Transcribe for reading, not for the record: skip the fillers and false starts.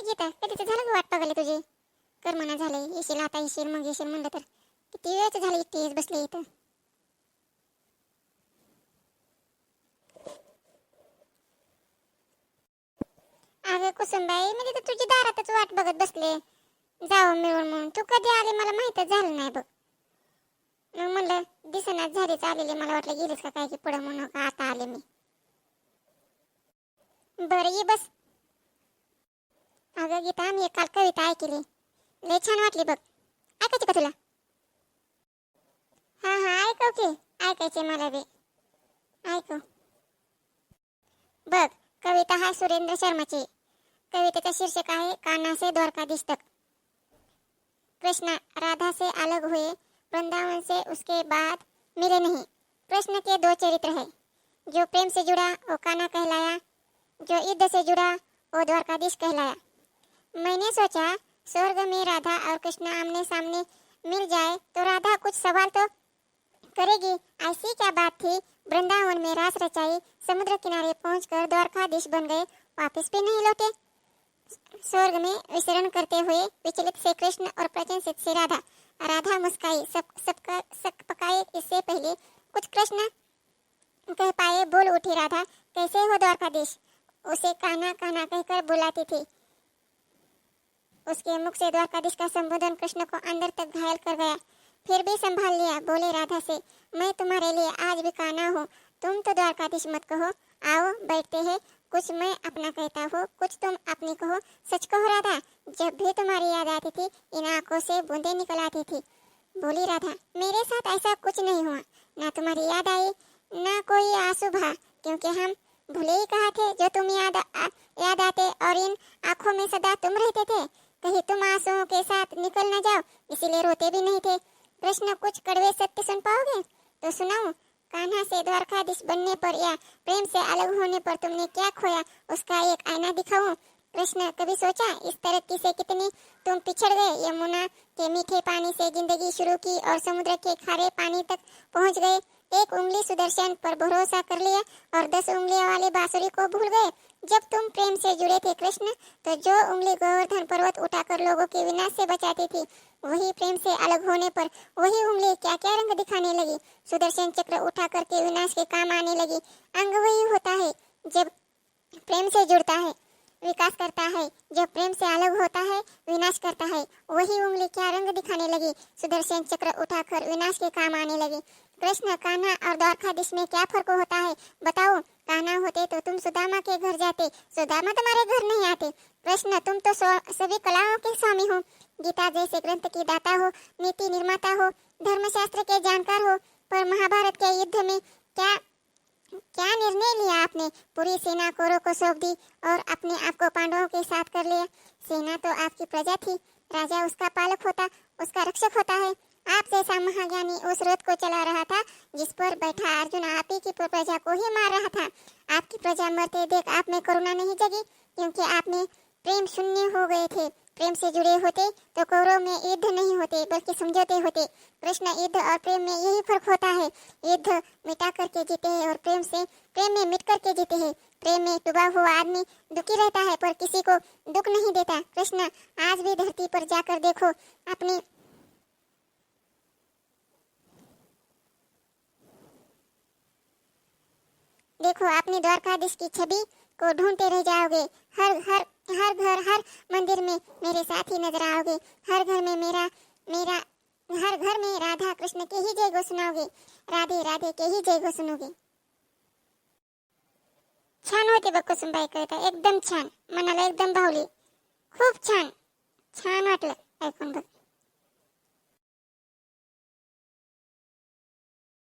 गीता, कधीच झालं का वाट बघायला तुझी? कर म्हणा झाले, येशील आता, येशील मग येशील म्हणलं तर किती वेळच झाली एकटीच बसले इथं. अगं कुसुमबाई, मी तर तुझी दारातच वाट बघत बसले जावं मिळून म्हणून. तू कधी आले मला माहीतच झालं नाही बघ. मग म्हणलं दिसनाच झालीच आलेली, मला वाटलं गेलीस का काय की पुढं म्हणून का आता आले मी. बरं ये बस. अगं गीता, मी एक काल कविता ऐकली, लय छान वाटली बघ. ऐकायची का तुला? हा हा, ऐकव की. ऐकायचे मला बी. ऐकव बघ. कविता हा सुरेंद्र शर्माची. कवितेचा शीर्षक आहे कान्हा से द्वारकाधीश तक। कृष्णा राधा से अलग हुए, वृंदावन से उसके बाद मिले नहीं। कृष्ण के दो चरित्र है, जो प्रेम से जुड़ा वो कान्हा कहलाया, जो युद्ध से जुड़ा वो द्वारकाधीश कहलाया। मैंने सोचा स्वर्ग में राधा और कृष्ण आमने सामने मिल जाए तो राधा कुछ सवाल तो करेगी। ऐसी क्या बात थी, वृंदावन में रास रचाई, समुद्र किनारे पहुंचकर द्वारकाधीश बन गए, वापस भी नहीं लौटे। स्वर्ग में विचरण करते हुए विचलित से कृष्ण और प्रचंसित से राधा। राधा मुस्काई, सब पकाए इससे पहले कुछ कृष्ण कह पाए, बोल उठी राधा, कैसे हो द्वारकाधीश। उसे कान्हा कान्हा कहकर बुलाती थी। उसके मुख से द्वारकाधीश का संबोधन कृष्ण को अंदर तक घायल कर गया। फिर भी संभाल लिया, बोले राधा से, मैं तुम्हारे लिए आज भी कान्हा हूँ, तुम तो द्वारकाधीश मत कहो। आओ बैठते हैं, कुछ मैं अपना कहता हूँ, कुछ तुम अपनी कहो। सच कहो राधा, जब भी तुम्हारी याद आती थी इन आंखों से बूंदें निकल आती थी। बोली राधा, मेरे साथ ऐसा कुछ नहीं हुआ, ना तुम्हारी याद आई ना कोई आंसू बहा, क्योंकि हम भूले ही कहा थे जो तुम याद आते और इन आंखों में सदा तुम रहते थे। कहीं तुम आंसुओं के साथ निकल न जाओ, इसीलिए रोते भी नहीं थे। कृष्ण कुछ कड़वे सत्य सुन पाओगे तो सुनाओ। कान्हा से द्वारकाधीश बनने पर या प्रेम से अलग होने पर तुमने क्या खोया, उसका एक आईना दिखाऊं। कृष्ण कभी सोचा इस तरक्की से कितनी तुम पिछड़ गए। यमुना के मीठे पानी से जिंदगी शुरू की और समुद्र के खारे पानी तक पहुंच गए। एक उंगली सुदर्शन पर भरोसा कर लिया और 10 उंगलियों वाली बांसुरी को भूल गए। जब तुम प्रेम से जुड़े थे कृष्ण, तो जो उंगली गोवर्धन पर्वत उठाकर लोगों के विनाश से बचाती थी, वही प्रेम से अलग होने पर वही उंगली क्या क्या रंग दिखाने लगी। सुदर्शन चक्र उठा करके विनाश के काम आने लगी। अंग वही होता है जब प्रेम से जुड़ता है, विकास करता है, जब प्रेम से अलग होता है विनाश करता है। वही उंगली क्या रंग दिखाने लगी, सुदर्शन चक्र उठाकर विनाश के काम आने लगी। कृष्ण, कान्हा और द्वारकाधीश में क्या फर्क होता है बताओ। कान्हा होते तो तुम सुदामा के घर जाते, सुदामा तुम्हारे घर नहीं आते। कृष्ण, तुम तो सभी कलाओं के स्वामी हो, गीता जैसे ग्रंथ की दाता हो, नीति निर्माता हो, धर्मशास्त्र के जानकार हो, पर महाभारत के युद्ध में क्या क्या निर्णय लिया आपने। पूरी सेना कौरव को सौंप दी और अपने आप को पांडवों के साथ कर लिया। सेना तो आपकी प्रजा थी, राजा उसका पालक होता, उसका रक्षक होता है। आप जैसा महाज्ञानी उस रथ को चला रहा था जिस पर बैठा अर्जुन आप ही की प्रजा को ही मार रहा था। आपकी प्रजा मरते देख आप में करुणा नहीं जगी, क्योंकि आपने प्रेम शून्य हो गए थे। प्रेम से जुड़े होते तो कौरव में युद्ध नहीं होते बल्कि समझौते होते। कृष्ण, युद्ध और प्रेम में यही फर्क होता है। युद्ध मिटा करके जीते हैं और प्रेम में मिट करके जीते हैं। प्रेम में डूबा हुआ आदमी दुखी रहता है पर किसी को दुख नहीं देता। कृष्ण, आज भी धरती पर जाकर देखो, अपनी द्वारकाधीश की छवि को ढूंढते रह जाओगे। हर घर हर मंदिर में मेरे साथ ही नजर आओगे। हर घर में मेरा हर घर में राधा कृष्ण के ही जय घोष सुनाओगे, राधे राधे के ही जय घोष सुनोगे। छान होते बघ कुसुमबाई कविता, एकदम छान, मनाला एकदम भावली, खूप छान।